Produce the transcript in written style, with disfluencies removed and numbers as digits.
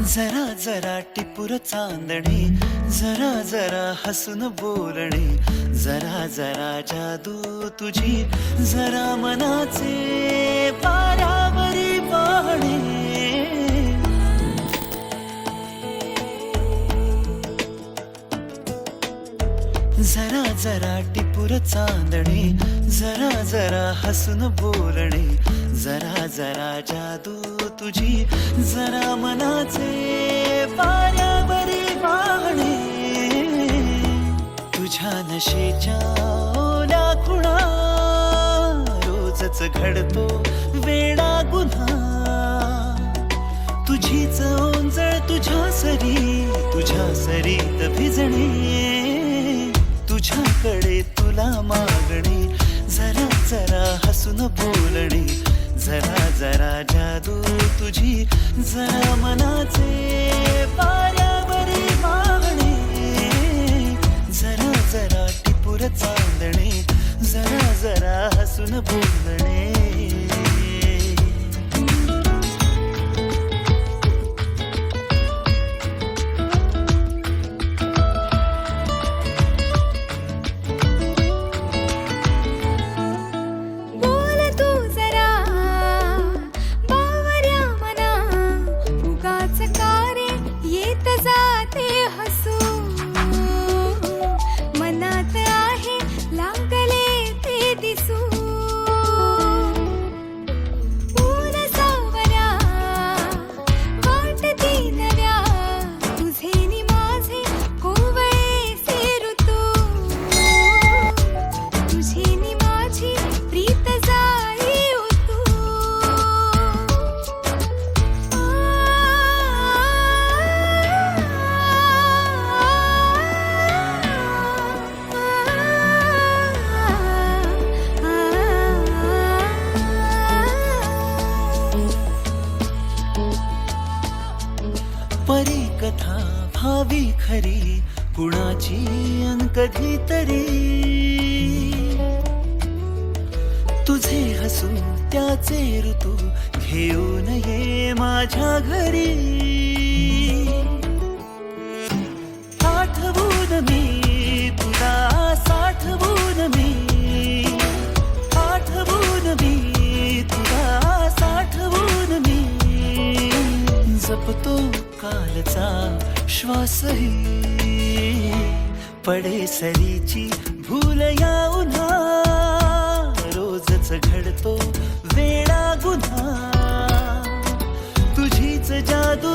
जरा जरा टिपूर चांदणे, जरा जरा हसून बोलणे, जरा जरा जादू तुझी, जरा मनाचे पारावरी वाहणे. जरा जरा टिपूर चांदणे, जरा जरा हसून बोलणे, जरा जरा जादू तुझी, जरा मनाचे पारावरी वाहणे. तुझ्या नशेच्या ओल्या खुणा, रोजच घडतो वेडा गुन्हा. तुझीच ओंजळ तुझ्या सरीत भिजणे. तुझ्याकडे तुला मागणे, जरा जरा हसून बोलणे, जरा जरा जादू तुझी, जरा मनाचे पारावरी वाहणे. जरा जरा टिपूर चांदणे, जरा जरा हसून बोलणे. परी कथा भावी खरी, कुणाची अन कधीतरी. तुझे हसू त्याचे ऋतू, घेऊन ये माझ्या घरी. आठवून मी तुला, साठवून मी, आठवून मी तुला, साठवून मी. जपतो कालचा श्वासही, पडे सरीची भूल या उन्हा. रोजच घडतो वेडा गुन्हा. तुझीच जादू